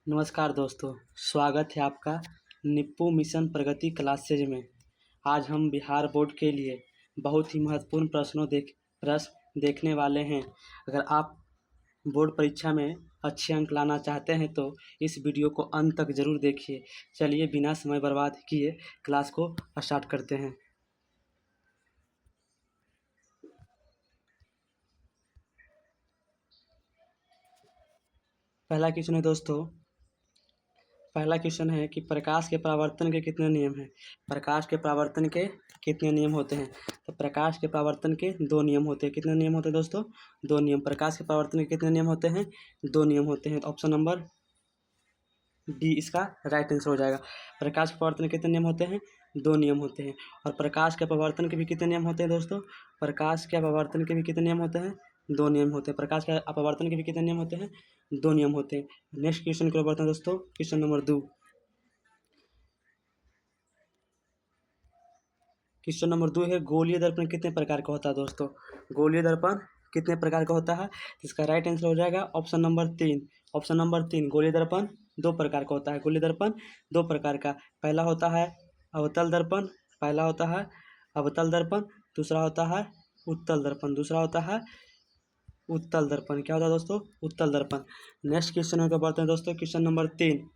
नमस्कार दोस्तों, स्वागत है आपका निप्पो मिशन प्रगति क्लासेज में। आज हम बिहार बोर्ड के लिए बहुत ही महत्वपूर्ण प्रश्न देखने वाले हैं। अगर आप बोर्ड परीक्षा में अच्छे अंक लाना चाहते हैं तो इस वीडियो को अंत तक ज़रूर देखिए। चलिए बिना समय बर्बाद किए क्लास को स्टार्ट करते हैं। पहला क्वेश्चन है दोस्तों, पहला क्वेश्चन है कि प्रकाश के परावर्तन के कितने नियम हैं। प्रकाश के परावर्तन के कितने नियम होते हैं? तो प्रकाश के परावर्तन के दो नियम होते हैं। कितने नियम होते हैं दोस्तों? दो नियम। प्रकाश के परावर्तन के कितने नियम होते हैं? दो नियम होते हैं। तो ऑप्शन नंबर डी इसका राइट आंसर हो जाएगा। प्रकाश के परावर्तन के कितने नियम होते हैं? दो नियम होते हैं। और प्रकाश के अपवर्तन के भी कितने नियम होते हैं दोस्तों? प्रकाश के अपवर्तन के भी कितने नियम होते हैं? दो नियम होते हैं। प्रकाश के अपवर्तन के भी कितने नियम होते हैं? दो नियम होते हैं। नेक्स्ट क्वेश्चन की ओर बढ़ते हैं दोस्तों। Question number 2। क्वेश्चन नंबर 2 है, गोलीय दर्पण कितने प्रकार का होता है दोस्तों? गोलीय दर्पण कितने प्रकार का होता है? इसका राइट आंसर हो जाएगा ऑप्शन नंबर 3। ऑप्शन नंबर 3, गोलीय दर्पण दो प्रकार का होता है। गोलीय दर्पण दो प्रकार का, पहला होता है अवतल दर्पण, पहला होता है अवतल दर्पण, दूसरा होता है उत्तल दर्पण, दूसरा होता है उत्तल दर्पण। क्या होता है दोस्तों? उत्तल दर्पण। नेक्स्ट क्वेश्चन को बढ़ते हैं दोस्तों। Question number 3।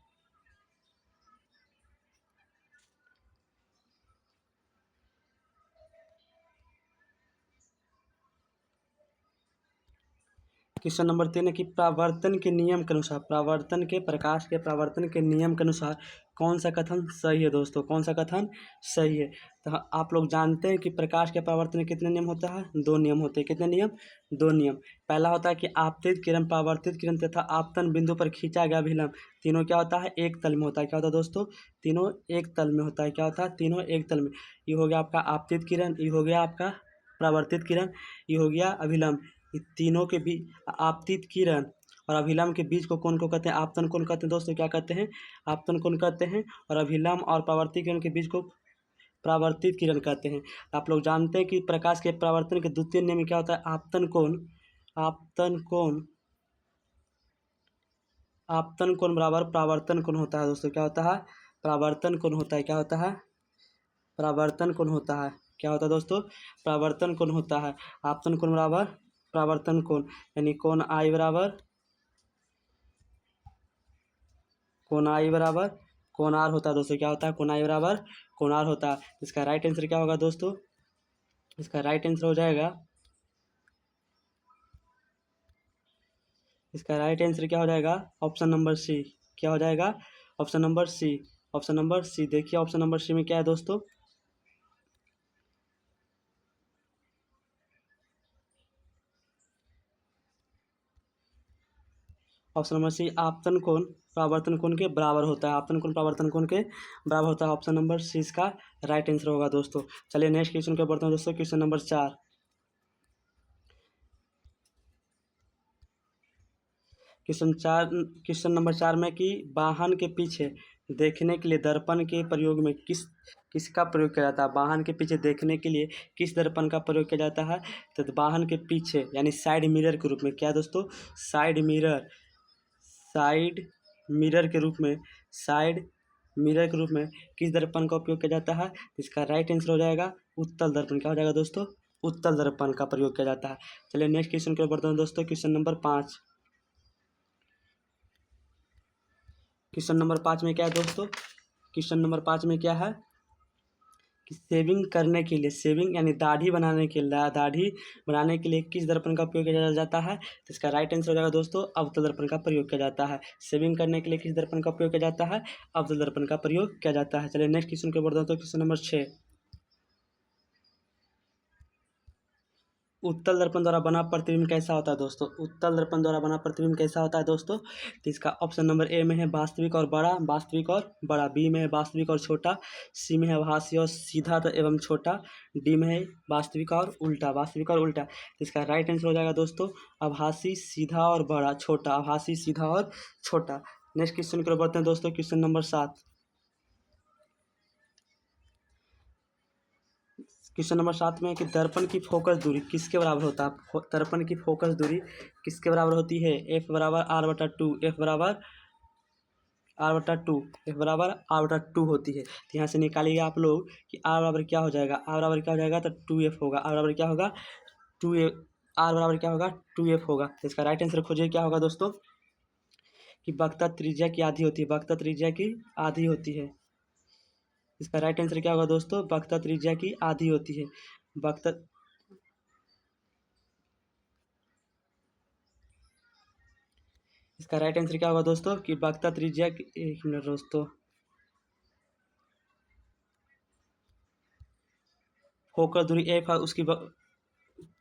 क्वेश्चन नंबर 3 है कि परावर्तन के नियम के अनुसार, परावर्तन के प्रकाश के परावर्तन के नियम के अनुसार कौन सा कथन सही है दोस्तों? कौन सा कथन सही है? तो आप लोग जानते हैं कि प्रकाश के परावर्तन के कितने नियम होता है? दो नियम होते हैं। कितने नियम? दो नियम। पहला होता है कि आपतित किरण, परावर्तित किरण तथा आपतन बिंदु पर खींचा गया अभिलंब तीनों क्या होता है? एक तल में होता है। क्या होता है दोस्तों? तीनों एक तल में होता है। क्या होता है? तीनों एक तल में। ये हो गया आपका आपतित किरण, ये हो गया आपका परावर्तित किरण, ये हो गया अभिलंब। ये तीनों के बीच आपतित किरण और अभिलंब के बीच को कौन को कहते हैं? आपतन कोण कहते हैं दोस्तों। क्या कहते हैं? आपतन कोण कहते हैं। और अभिलंब और परावर्तित किरण के बीच को परावर्तित किरण कहते हैं। आप लोग जानते हैं कि प्रकाश के परावर्तन के द्वितीय नियम में क्या होता है? आपतन कोण, आपतन कोण, आपतन कोण बराबर परावर्तन कोण होता है दोस्तों। क्या होता है? परावर्तन कोण होता है। क्या होता है? परावर्तन कोण होता है। क्या होता है दोस्तों? परावर्तन कोण होता है। आपतन कोण बराबर परावर्तन कोण, यानी कोण आई बराबर कोण आई बराबर कोण आर होता है दोस्तों। क्या होता है? कोण आई बराबर कोण आर होता है। इसका राइट आंसर क्या होगा दोस्तों? इसका राइट आंसर हो जाएगा, इसका राइट आंसर क्या हो जाएगा? Option number C. क्या हो जाएगा? Option number C. Option number C. देखिए ऑप्शन नंबर सी में क्या है दोस्तों? ऑप्शन नंबर सी, आपतन कोण परावर्तन कोण के बराबर होता है। आपतन कोण परावर्तन कोण के बराबर होता है। ऑप्शन नंबर सी इसका राइट आंसर होगा दोस्तों। चलिए नेक्स्ट क्वेश्चन को बढ़ते हैं दोस्तों। Question number 4। क्वेश्चन नंबर 4 में कि वाहन के पीछे देखने के लिए दर्पण के प्रयोग में किसका प्रयोग किया जाता है? वाहन के पीछे देखने के लिए किस दर्पण का प्रयोग किया जाता है? तो वाहन के पीछे यानी साइड मिरर के रूप में। क्या दोस्तों? साइड मिरर, साइड मिरर के रूप में, साइड मिरर के रूप में किस दर्पण का उपयोग किया जाता है? इसका राइट आंसर हो जाएगा उत्तल दर्पण। क्या हो जाएगा दोस्तों? उत्तल दर्पण का प्रयोग किया जाता है। चलिए नेक्स्ट क्वेश्चन की ओर बढ़ते हैं दोस्तों। Question number 5। क्वेश्चन नंबर 5 में क्या है दोस्तों? क्वेश्चन नंबर 5 में क्या है कि सेविंग करने के लिए, सेविंग यानी दाढ़ी बनाने के लिए, दाढ़ी बनाने के लिए किस दर्पण का उपयोग किया जाता है? तो इसका राइट आंसर हो जाएगा दोस्तों अवतल दर्पण का प्रयोग किया जाता है। सेविंग करने के लिए किस दर्पण का उपयोग किया जाता है? अवतल दर्पण का प्रयोग किया जाता है। चलिए नेक्स्ट क्वेश्चन को बढ़ते हैं तो क्वेश्चन नंबर 6। उत्तल दर्पण द्वारा बना प्रतिबिंब कैसा होता है दोस्तों? उत्तल दर्पण द्वारा बना प्रतिबिंब कैसा होता है दोस्तों? तो इसका ऑप्शन नंबर ए में है वास्तविक और बड़ा, वास्तविक और बड़ा, बी में है वास्तविक और छोटा, सी में है आभासी और सीधा एवं छोटा, डी में है वास्तविक और उल्टा, वास्तविक और उल्टा। तो इसका राइट आंसर हो जाएगा दोस्तों आभासी, सीधा और बड़ा, छोटा, आभासी, सीधा और छोटा। नेक्स्ट क्वेश्चन की ओर बढ़ते हैं दोस्तों। Question number 7। क्वेश्चन नंबर 7 में है कि दर्पण की फोकस दूरी किसके बराबर होता है? दर्पण की फोकस दूरी किसके बराबर होती है? एफ बराबर आर बटा 2, एफ बराबर r/2, F बराबर r/2 होती है। तो यहाँ से निकालिए आप लोग कि r बराबर क्या हो जाएगा, r बराबर क्या हो जाएगा, तो 2f होगा। r बराबर क्या होगा, 2f, r बराबर क्या होगा, 2f होगा। तो इसका राइट आंसर खोजिए क्या होगा दोस्तों, कि वक्रता त्रिज्या की आधी होती है, वक्रता त्रिज्या की आधी होती है। इसका राइट आंसर क्या होगा दोस्तों, वक्रता त्रिज्या की आधी होती है। वक्रता, इसका राइट आंसर क्या होगा दोस्तों, कि वक्रता त्रिज्या की, एक मिनट दोस्तों, फोकस दूरी f है, उसकी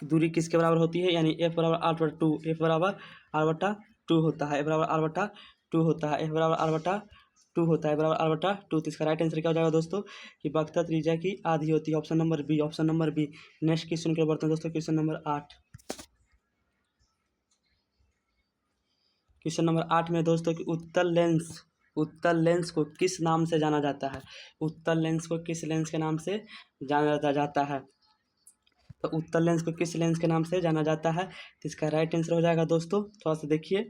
दूरी किसके बराबर होती है, यानी f बराबर r/2, f बराबर r/2 होता है, f बराबर r/2 होता है, f बराबर r/2 होता है, बराबर r/2। तो इसका राइट आंसर क्या हो जाएगा दोस्तों, कि वक्रता त्रिज्या की आधी होती है। Option number B, option number B. Next question के बढ़ते हैं दोस्तों, क्वेश्चन नंबर 8। क्वेश्चन नंबर 8 में दोस्तों, कि उत्तल लेंस को किस नाम से जाना जाता है, उत्तल लेंस को किस लेंस के नाम से जाना जाता है। तो उत्तल लेंस को किस लेंस के नाम से जाना जाता है, तो इसका राइट आंसर हो जाएगा दोस्तों, थोड़ा सा देखिए,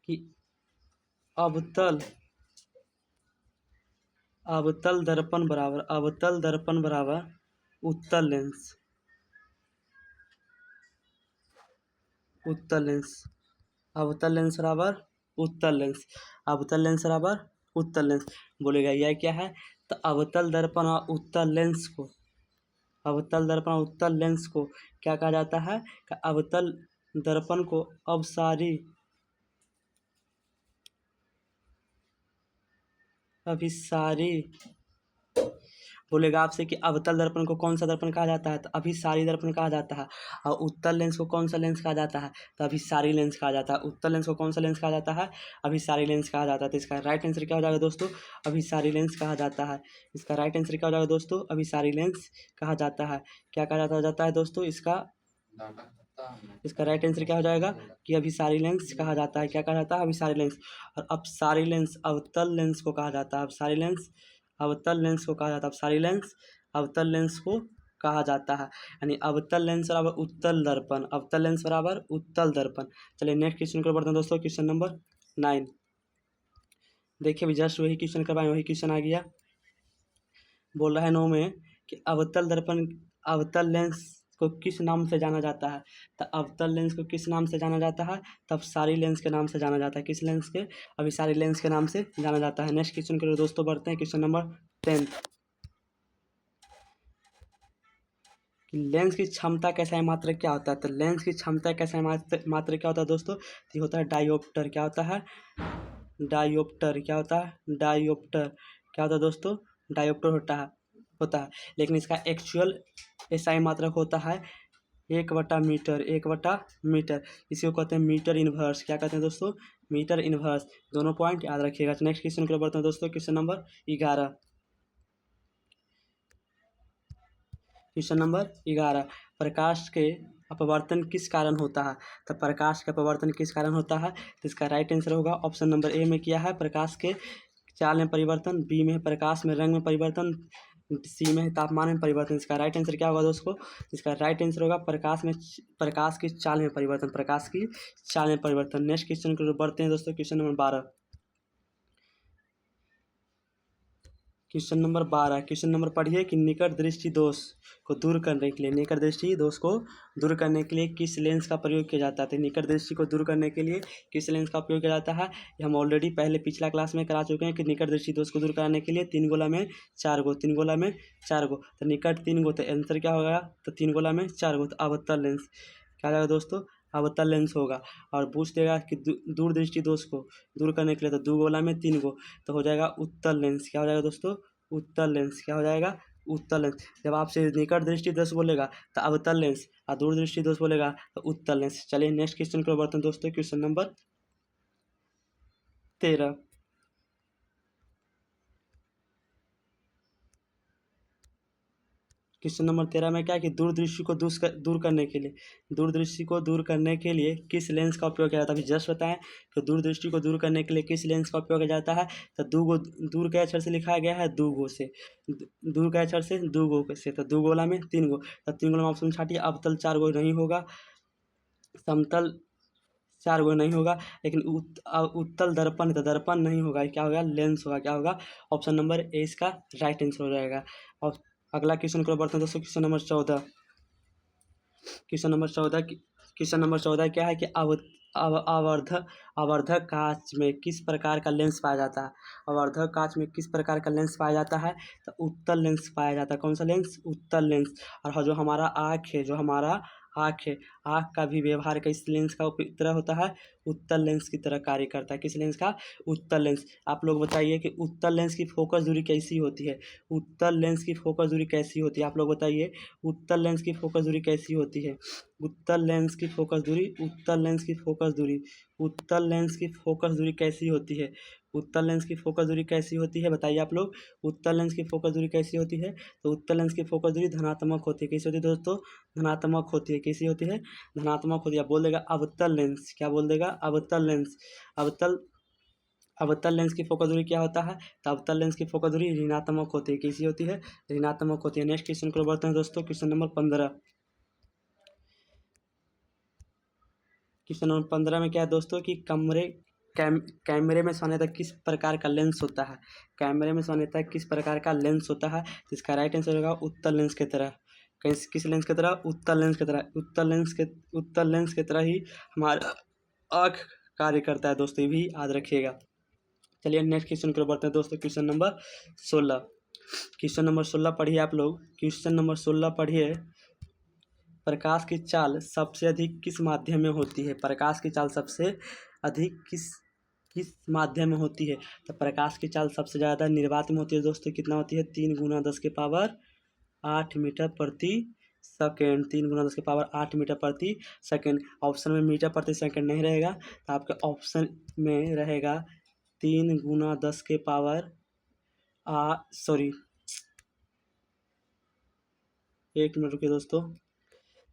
कि अवतल अवतल दर्पण बराबर उत्तल लेंस, उत्तल लेंस, अवतल लेंस बराबर उत्तल लेंस, अवतल लेंस बराबर उत्तल लेंस। बोलेगा यह क्या है, तो अवतल दर्पण और उत्तल लेंस को, अवतल दर्पण और उत्तल लेंस को क्या कहा जाता है, कि अवतल दर्पण को अभिसारी, बोलेगा आपसे कि अवतल दर्पण को कौन सा दर्पण कहा जाता है, तो अभिसारी दर्पण कहा जाता है। और उत्तल लेंस को कौन सा लेंस कहा जाता है, तो अभिसारी लेंस कहा जाता है। उत्तल लेंस को कौन सा लेंस कहा जाता है, अभिसारी लेंस कहा जाता है। तो इसका राइट आंसर क्या हो जाएगा दोस्तों, अभिसारी लेंस कहा जाता है। इसका राइट आंसर क्या हो जाएगा दोस्तों, अभिसारी लेंस कहा जाता है। क्या कहा जाता है दोस्तों, इसका राइट आंसर क्या हो जाएगा, कि अभिसारी लेंस कहा जाता है। क्या कहा जाता है, अभिसारी लेंस। और अपसारी लेंस अवतल लेंस को कहा जाता है, अपसारी लेंस अवतल लेंस को कहा जाता है, अपसारी लेंस अवतल लेंस को कहा जाता है। यानी अवतल लेंस बराबर उत्तल दर्पण, अवतल लेंस बराबर उत्तल दर्पण। चलिए नेक्स्ट क्वेश्चन को बढ़ते हैं दोस्तों, क्वेश्चन नंबर 9। देखिए अभी जस्ट वही क्वेश्चन करवाएं, वही क्वेश्चन आ गया। बोल रहा है 9 में, कि अवतल लेंस को किस नाम से जाना जाता है, तो अवतल लेंस को किस नाम से जाना जाता है, तब सारी लेंस के नाम से जाना जाता है। किस लेंस के, अभी सारी लेंस के नाम से जाना जाता है। नेक्स्ट क्वेश्चन के लिए दोस्तों बढ़ते हैं, क्वेश्चन नंबर 10। कि लेंस की क्षमता कैसा है, मात्रा क्या होता है, तो लेंस की क्षमता कैसा है, मात्रा क्या होता है दोस्तों, तो ये होता है डायोप्टर। क्या होता है, डायोप्टर। क्या होता है, डायोप्टर। क्या होता है दोस्तों, डायोप्टर होता है। लेकिन इसका एक्चुअल एसआई मात्रक होता है 1/मीटर, 1/मीटर। इसी को कहते हैं मीटर इनवर्स। क्या कहते हैं दोस्तों, मीटर इनवर्स। दोनों पॉइंट याद रखिएगा। नेक्स्ट क्वेश्चन के बढ़ते हैं दोस्तों, क्वेश्चन नंबर 11। क्वेश्चन नंबर 11, प्रकाश के अपवर्तन किस कारण होता है, तो प्रकाश का अपवर्तन किस कारण होता है, तो इसका राइट आंसर होगा ऑप्शन नंबर ए में किया है, प्रकाश के चाल में परिवर्तन, बी में प्रकाश में रंग में परिवर्तन, सी में तापमान में परिवर्तन। इसका राइट आंसर क्या होगा दोस्तों, इसका राइट आंसर होगा प्रकाश की चाल में परिवर्तन, प्रकाश की चाल में परिवर्तन। नेक्स्ट क्वेश्चन को बढ़ते हैं दोस्तों, question number 12। Question number 12, question number पढ़िए, कि निकट दृष्टि दोष को दूर करने के लिए, निकट दृष्टि दोष को दूर करने के लिए किस लेंस का प्रयोग किया जाता है। तो निकट दृष्टि को दूर करने के लिए किस लेंस का प्रयोग किया जाता है, ये हम ऑलरेडी पहले पिछला क्लास में करा चुके हैं, कि निकट दृष्टि दोष को दूर करने के लिए 3 गोला में 4 गो, 3 गोला में 4 गो, तो निकट 3 गो, तो आंसर क्या होगा, तो 3 गोला में 4 गो, तो अवतल लेंस। क्या होगा दोस्तों, अवतल लेंस होगा। और पूछ देगा कि दूरदृष्टि दोष को दूर करने के लिए, तो 2 गोला में 3 गो, तो हो जाएगा उत्तल लेंस। क्या हो जाएगा दोस्तों, उत्तल लेंस। क्या हो जाएगा, उत्तल लेंस। जब आपसे निकट दृष्टि दोष बोलेगा तो अवतल लेंस, और दूर दृष्टि दोष बोलेगा तो उत्तल लेंस। चलिए नेक्स्ट क्वेश्चन को बढ़ते हैं दोस्तों, क्वेश्चन नंबर 13। क्वेश्चन नंबर 13 में क्या है, कि दूरदृष्टि को दूर करने के लिए, दूरदृष्टि को दूर करने के लिए किस लेंस का उपयोग किया जाता है। अभी जस्ट बताएं कि दूरदृष्टि को दूर करने के लिए किस लेंस का उपयोग किया जाता है, तो दूर के अक्षर से लिखा गया है 2 गो से, दूर के अक्षर से 2 गो से, तो 2 गोला में 3 गो, तो 3 गोला में ऑप्शन छाटिए। अवतल 4 गो नहीं होगा, समतल 4 गुना नहीं होगा, लेकिन उत्तल दर्पण तो दर्पण नहीं होगा, क्या होगा, लेंस होगा। क्या होगा, ऑप्शन नंबर ए इसका राइट आंसर हो जाएगा। और अगला क्वेश्चन को बढ़ते हैं दोस्तों, question number 14। Question number 14 question number 14 क्या है कि आवर्धक आवर्धक कांच में किस प्रकार का लेंस पाया जाता है। आवर्धक कांच में किस प्रकार का लेंस पाया जाता है, तो उत्तल लेंस पाया जाता है। कौन सा लेंस, उत्तल लेंस। और जो हमारा आँख है, जो हमारा आँख है, आँख का भी व्यवहार किस लेंस का तरह होता है, उत्तल लेंस की तरह कार्य करता है। किस लेंस का, उत्तल लेंस। आप लोग बताइए कि उत्तल लेंस की फोकस दूरी कैसी होती है। उत्तल लेंस की फोकस दूरी कैसी होती है, आप लोग बताइए। उत्तल लेंस की फोकस दूरी कैसी होती है। उत्तल लेंस की फोकस दूरी, उत्तल लेंस की फोकस दूरी, उत्तल लेंस की फोकस दूरी कैसी होती है। उत्तल लेंस की फोकस दूरी कैसी होती है, बताइए आप लोग। उत्तल लेंस की फोकस दूरी कैसी होती है, तो उत्तल लेंस की फोकस दूरी धनात्मक होती है। कैसी होती है दोस्तों, धनात्मक होती है। कैसी होती है, धनात्मक होती है। आप बोल देगा अवतल लेंस, क्या बोल देगा, अवतल लेंस। अवतल अवतल लेंस की फोकस दूरी क्या होता है, तो अवतल लेंस की फोकस दूरी ऋणात्मक होती है। कैसी होती है, ऋणात्मक होती है। नेक्स्ट क्वेश्चन को बढ़ते हैं दोस्तों, क्वेश्चन नंबर 15। क्वेश्चन नंबर 15 में क्या है दोस्तों कि कैमरे में सामान्यतः किस प्रकार का लेंस होता है। कैमरे में सामान्यतः किस प्रकार का लेंस होता है, इसका राइट आंसर होगा उत्तल लेंस की तरह। किस लेंस की तरह, उत्तल लेंस की तरह। उत्तल लेंस की तरह ही हमारा आँख कार्य करता है दोस्तों, ये भी याद रखिएगा। चलिए नेक्स्ट क्वेश्चन की ओर बढ़ते हैं दोस्तों, क्वेश्चन नंबर 16। क्वेश्चन नंबर 16 पढ़िए आप लोग। क्वेश्चन नंबर 16 पढ़िए। प्रकाश की चाल सबसे अधिक किस माध्यम में होती है। प्रकाश की चाल सबसे अधिक किस किस माध्यम में होती है, तो प्रकाश की चाल सबसे ज़्यादा निर्वात में होती है दोस्तों। कितना होती है, 3 × 10⁸ मीटर प्रति सेकेंड। 3 × 10⁸ मीटर प्रति सेकेंड। ऑप्शन में मीटर प्रति सेकेंड नहीं रहेगा, तो आपके ऑप्शन में रहेगा 3 × 10⁻, सॉरी, एक मिनट रुकिए दोस्तों।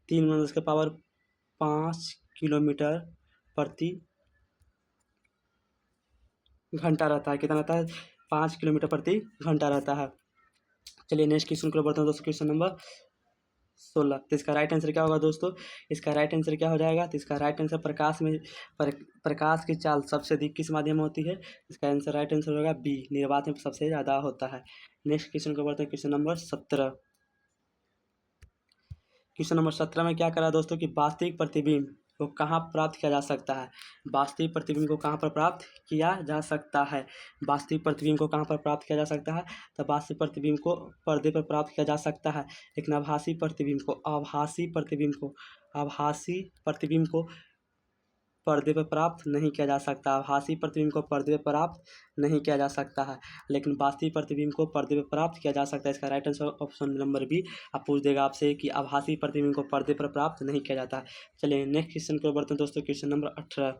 3 × 10⁵ किलोमीटर प्रति घंटा रहता है। कितना रहता है, 5 किलोमीटर प्रति घंटा रहता है। चलिए नेक्स्ट क्वेश्चन को बढ़ते हैं दोस्तों, क्वेश्चन नंबर 16। तो इसका राइट आंसर क्या होगा दोस्तों, इसका राइट आंसर क्या हो जाएगा, तो इसका राइट आंसर प्रकाश की चाल सबसे अधिक किस माध्यम में होती है। इसका आंसर राइट आंसर होगा बी, निर्वात में सबसे ज़्यादा होता है। नेक्स्ट क्वेश्चन को बढ़ते हैं, क्वेश्चन नंबर 17। क्वेश्चन नंबर 17 में क्या करा दोस्तों कि वास्तविक प्रतिबिंब को कहाँ प्राप्त किया जा सकता है। वास्तविक प्रतिबिंब को कहाँ पर प्राप्त किया जा सकता है। वास्तविक प्रतिबिंब को कहाँ पर प्राप्त किया जा सकता है, तो वास्तविक प्रतिबिंब को पर्दे पर प्राप्त किया जा सकता है, लेकिन आभासी प्रतिबिंब को पर्दे पर प्राप्त नहीं किया जा सकता। आभासी प्रतिबिंब को पर्दे पर प्राप्त नहीं किया जा सकता है, लेकिन वास्तविक प्रतिबिंब को पर्दे पर प्राप्त किया जा सकता है। इसका right answer option number B. आप पूछ देगा आपसे कि आभासी प्रतिबिंब को पर्दे पर प्राप्त नहीं किया जाता है। चलिए नेक्स्ट क्वेश्चन को बढ़ते हैं दोस्तों, क्वेश्चन नंबर 18।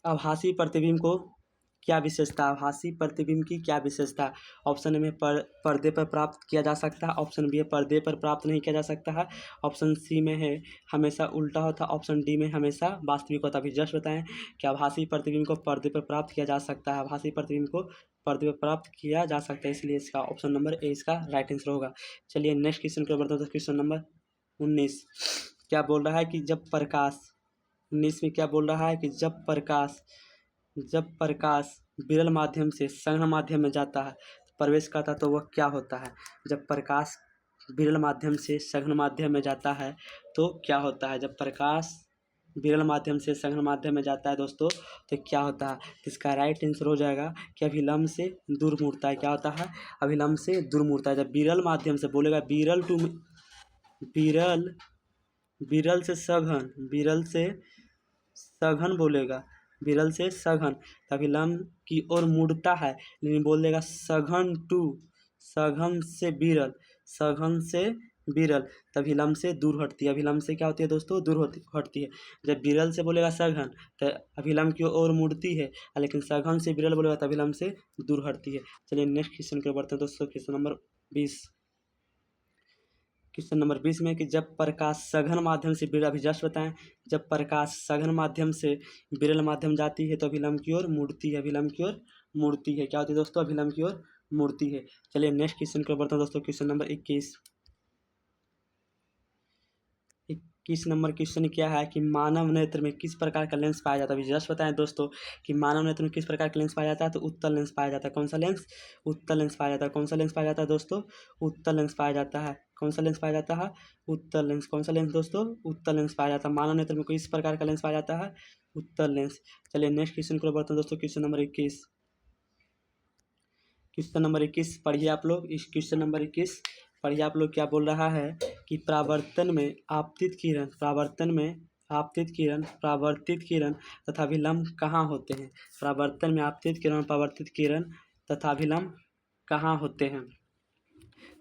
आभासी प्रतिबिंब को क्या विशेषता, आभासी प्रतिबिंब की क्या विशेषता। ऑप्शन में पर्दे पर प्राप्त किया जा सकता है, ऑप्शन बी है पर्दे पर प्राप्त नहीं किया जा सकता है, ऑप्शन सी में है हमेशा उल्टा होता है, ऑप्शन डी में हमेशा वास्तविक होता है। अभी जस्ट बताएं कि आभासी प्रतिबिंब को पर्दे पर प्राप्त किया जा सकता है, आभासी प्रतिबिंब को पर्दे पर प्राप्त किया जा सकता है, इसलिए इसका ऑप्शन नंबर ए इसका राइट आंसर होगा। चलिए नेक्स्ट क्वेश्चन को बढ़ते हैं, क्वेश्चन नंबर 19। क्या बोल रहा है कि जब प्रकाश 19 में क्या बोल रहा है कि जब प्रकाश विरल माध्यम से सघन माध्यम में जाता है, प्रवेश करता है, तो वह क्या होता है। जब प्रकाश विरल माध्यम से सघन माध्यम में जाता है तो क्या होता है। जब प्रकाश विरल माध्यम से सघन माध्यम में जाता है दोस्तों, तो क्या होता है। इसका राइट आंसर हो जाएगा कि अभिलंब से दूर मुड़ता है। क्या होता है, अभिलंब से दूर मुड़ता है। जब विरल माध्यम से बोलेगा, विरल विरल से सघन, विरल से सघन बोलेगा, विरल से सघन, अभिलंब की ओर मुड़ता है, लेकिन बोल देगा सघन से विरल, सघन से विरल, तब अभिलंब से दूर हटती है। अभिलंब से क्या होती है दोस्तों, दूर हटती है। जब विरल से बोलेगा सघन तो अभिलंब की ओर मुड़ती है, लेकिन सघन से विरल बोलेगा तो अभिलंब से दूर हटती है। चलिए नेक्स्ट क्वेश्चन के बढ़ते हैं दोस्तों, क्वेश्चन नंबर 20। क्वेश्चन नंबर 20 में कि जब प्रकाश सघन माध्यम से विरल, अभी जस्ट बताएं, जब प्रकाश सघन माध्यम से विरल माध्यम जाती है तो अभिलंब की ओर मुड़ती है, अभिलंब की ओर मुड़ती है। क्या होती है दोस्तों, अभिलंब की ओर मुड़ती है। चलिए नेक्स्ट क्वेश्चन को बढ़ते हैं दोस्तों, क्वेश्चन नंबर 21। किस नंबर क्वेश्चन क्या है कि मानव नेत्र में किस प्रकार का लेंस पाया जाता है। अभी जस्ट बताएं दोस्तों कि मानव नेत्र में किस प्रकार का लेंस पाया जाता है, तो उत्तल लेंस पाया जाता है। कौन सा लेंस? उत्तल लेंस पाया जाता है। कौन सा लेंस पाया जाता है दोस्तों? उत्तल लेंस पाया जाता है। कौन सा लेंस पाया जाता है? उत्तल लेंस। कौन सा लेंस दोस्तों? उत्तल लेंस पाया जाता है। मानव नेत्र में किस प्रकार का लेंस पाया जाता है? उत्तल लेंस। चलिए नेक्स्ट क्वेश्चन को बढ़ते हैं दोस्तों, क्वेश्चन नंबर 21। क्वेश्चन नंबर 21 पढ़िए आप लोग। इस क्वेश्चन नंबर 21 पढ़िए आप लोग, क्या बोल रहा है कि परावर्तन में आपतित किरण, परावर्तन में आपतित किरण, परावर्तित किरण तथा विलंब कहाँ होते हैं। परावर्तन में आपतित किरण, परावर्तित किरण तथा विलंब कहाँ होते हैं?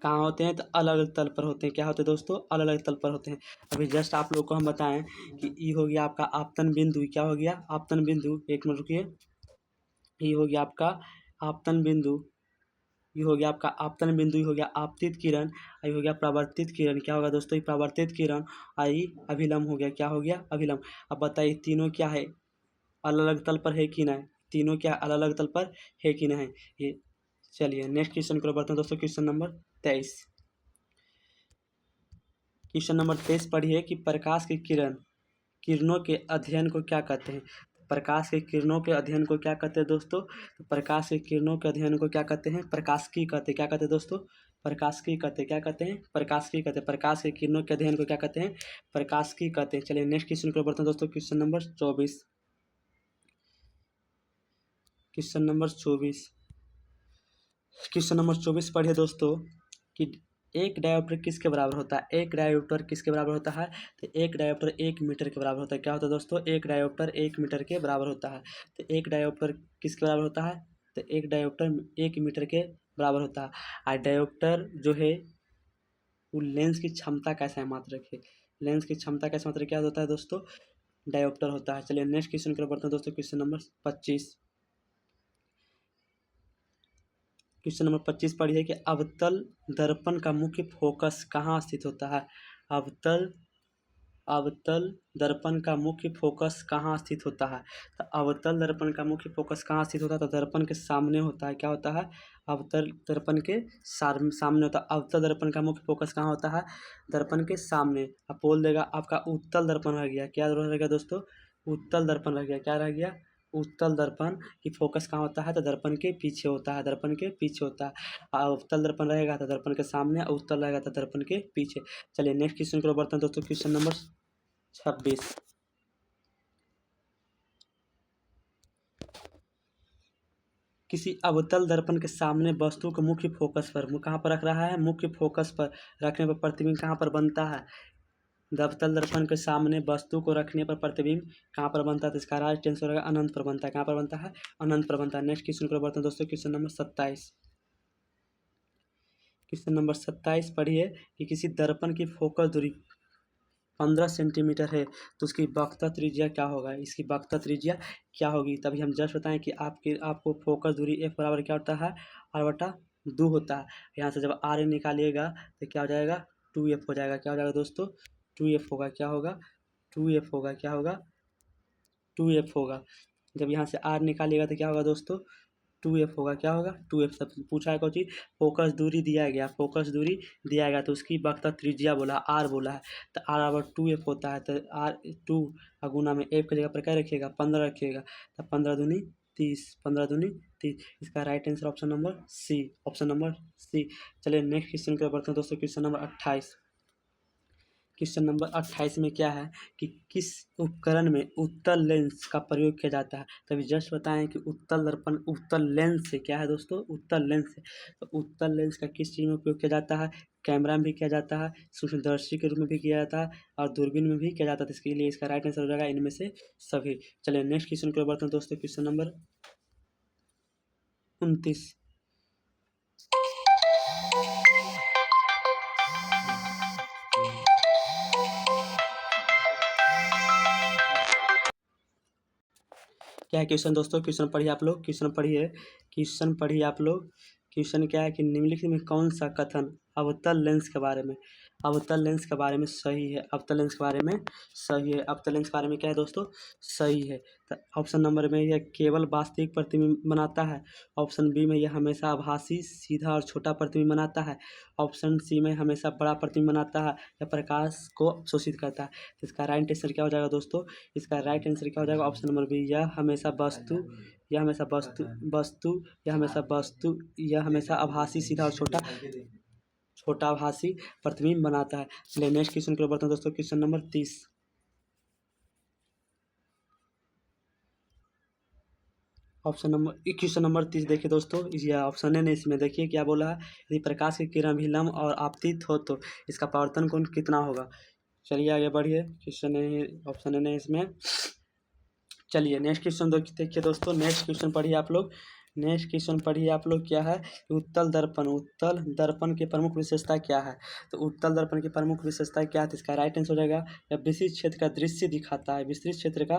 कहाँ होते हैं? तो अलग अलग तल पर होते हैं। क्या होते हैं दोस्तों? अलग अलग तल पर होते हैं। अभी जस्ट आप लोग को हम बताएं कि ई हो गया आपका आपतन बिंदु। क्या हो गया? आपतन बिंदु। एक मिनट रुकिए। ये हो गया आपका आपतन बिंदु, ये हो गया आपका आपतन बिंदु, ये हो गया आपतित किरण, ये हो गया परावर्तित किरण। क्या होगा दोस्तों? ये परावर्तित किरण। आई अभिलंब हो गया। क्या हो गया? अभिलंब। अब बताइए तीनों क्या है? अलग अलग तल पर है कि नहीं? तीनों क्या अलग अलग तल पर है कि नहीं? ये चलिए नेक्स्ट क्वेश्चन को बढ़ते हैं दोस्तों, क्वेश्चन नंबर 23। क्वेश्चन नंबर 23 पढ़िए कि प्रकाश की किरण, किरणों के अध्ययन को क्या कहते हैं। प्रकाश के किरणों के अध्ययन को क्या कहते हैं दोस्तों? तो प्रकाश के किरणों के अध्ययन को क्या कहते हैं? प्रकाशिकी कहते हैं। क्या कहते हैं दोस्तों? प्रकाशिकी कहते हैं। क्या कहते हैं? प्रकाशिकी कहते हैं। प्रकाश के किरणों के अध्ययन को क्या कहते हैं? प्रकाशिकी कहते हैं। चलिए नेक्स्ट क्वेश्चन को बढ़ते हैं दोस्तों, question number 24। Question number 24, question number 24 पढ़िए दोस्तों कि एक डायोप्टर किसके बराबर होता है। एक डायोप्टर किसके बराबर होता है? तो एक डायोप्टर 1 मीटर के बराबर होता है। क्या होता है दोस्तों? एक डायोप्टर 1 मीटर के बराबर होता है। तो एक डायोप्टर किसके बराबर होता है? तो एक डायोप्टर 1 मीटर के बराबर होता है। और डायोप्टर जो है वो लेंस की क्षमता कैसा है मात्रक है। लेंस की क्षमता कैसा मात्रक क्या होता है दोस्तों? डायोप्टर होता है। चलिए नेक्स्ट क्वेश्चन की ओर बढ़ते हैं दोस्तों, क्वेश्चन नंबर 25। क्वेश्चन नंबर 25 पढ़िए कि अवतल दर्पण का मुख्य फोकस कहाँ स्थित होता है। अवतल अवतल दर्पण का मुख्य फोकस कहाँ स्थित होता है। तो अवतल दर्पण का मुख्य फोकस कहाँ स्थित होता है? तो दर्पण के सामने होता है। क्या होता है? अवतल दर्पण के सामने होता है। अवतल दर्पण का मुख्य फोकस कहाँ होता है? दर्पण के सामने। अब बोल देगा आपका उत्तल दर्पण रह गया। क्या रह गया दोस्तों? उत्तल दर्पण रह गया। क्या रह गया? उत्तल दर्पण की फोकस कहाँ होता है? तो दर्पण के पीछे होता है। दर्पण के पीछे होता है। अवतल दर्पण रहेगा तो दर्पण के सामने, उत्तल रहेगा तो दर्पण के पीछे। चलिए नेक्स्ट क्वेश्चन को बढ़ते हैं दोस्तों, क्वेश्चन नंबर 26। किसी अवतल दर्पण के सामने वस्तु को मुख्य फोकस पर, कहाँ पर रख रहा है? मुख्य फोकस पर रखने पर प्रतिबिंब कहाँ पर बनता है? अवतल दर्पण के सामने वस्तु को रखने पर प्रतिबिंब कहाँ पर बनता है? तो इसका राइट आंसर होगा अनंत पर बनता है। कहाँ पर बनता है? अनंत पर बनता है। नेक्स्ट क्वेश्चन को बढ़ते हैं दोस्तों, क्वेश्चन नंबर 27। क्वेश्चन नंबर 27 पढ़िए कि किसी दर्पण की फोकस दूरी 15 सेंटीमीटर है तो उसकी वक्रता त्रिज्या क्या होगा। इसकी वक्रता त्रिज्या क्या होगी? तभी हम जस्ट बताएं कि आपको फोकस दूरी एफ बराबर क्या होता है? r/2 होता है। यहाँ से जब r निकालिएगा तो क्या हो जाएगा? 2f हो जाएगा। क्या हो जाएगा दोस्तों? 2f होगा। क्या होगा? 2f होगा। क्या होगा? 2f होगा। जब यहाँ से r निकालिएगा तो क्या होगा दोस्तों? 2f होगा। क्या होगा? 2f। सब पूछा है कोई चीज़, फोकस दूरी दिया गया, फोकस दूरी दिया गया तो उसकी वक्रता त्रिज्या बोला, r बोला है तो r/2f होता है। तो r 2 गुना में f की जगह पर क्या रखिएगा? 15 रखिएगा। तो 15 दूनी 30, 15 दूनी 30। इसका right answer option number C, option number C. चलिए नेक्स्ट क्वेश्चन की ओर बढ़ते हैं दोस्तों, क्वेश्चन नंबर 28। क्वेश्चन नंबर 28 में क्या है कि किस उपकरण में उत्तल लेंस का प्रयोग किया जाता है। तभी जस्ट बताएं कि उत्तल दर्पण उत्तल लेंस से क्या है दोस्तों? उत्तल लेंस से। तो उत्तल लेंस का किस चीज़ में उपयोग किया जाता है? कैमरा में भी किया जाता है, सूक्ष्मदर्शी के रूप में भी किया जाता है और दूरबीन में भी किया जाता है। तो इसके लिए इसका राइट आंसर हो जाएगा इनमें से सभी। चलिए नेक्स्ट क्वेश्चन की ओर बढ़ते हैं दोस्तों, क्वेश्चन नंबर 29। क्या है क्वेश्चन दोस्तों? क्वेश्चन पढ़िए आप लोग, क्वेश्चन पढ़िए, क्वेश्चन पढ़िए आप लोग। क्वेश्चन क्या है कि निम्नलिखित में कौन सा कथन अवतल लेंस के बारे में, अवतल लेंस के बारे में सही है, अवतल लेंस के बारे में सही है, अवतल लेंस के बारे में क्या है दोस्तों, सही है। तो ऑप्शन नंबर में यह केवल वास्तविक प्रतिबिंब बनाता है। ऑप्शन बी में यह हमेशा आभासी सीधा और छोटा प्रतिबिंब बनाता है। ऑप्शन सी में हमेशा बड़ा प्रतिबिंब बनाता है या प्रकाश को अवशोषित करता है। तो इसका राइट आंसर क्या हो जाएगा दोस्तों, इसका राइट आंसर क्या हो जाएगा, ऑप्शन नंबर बी, यह हमेशा वस्तु, यह हमेशा वस्तु, यह हमेशा वस्तु, यह हमेशा आभासी सीधा और छोटा छोटा आभासी प्रतिबिंब बनाता है। चलिए नेक्स्ट क्वेश्चन की ओर बढ़ते हैं दोस्तों, क्वेश्चन नंबर 30। क्वेश्चन नंबर 30 देखिए दोस्तों, यह ऑप्शन है ना, इसमें देखिए क्या बोला है, यदि प्रकाश की किरण विलंब और आपतित हो तो इसका परावर्तन कोण कितना होगा। चलिए आगे बढ़िए, क्वेश्चन है ऑप्शन है इसमें। चलिए नेक्स्ट क्वेश्चन देखिए दोस्तों, नेक्स्ट क्वेश्चन पढ़िए आप लोग, नेक्स्ट क्वेश्चन पढ़िए आप लोग, क्या है, उत्तल दर्पण, उत्तल दर्पण की प्रमुख विशेषता क्या है। तो उत्तल दर्पण की प्रमुख विशेषता क्या है, तो इसका राइट आंसर हो जाएगा, या विस्तृत क्षेत्र का दृश्य दिखाता है, विस्तृत क्षेत्र का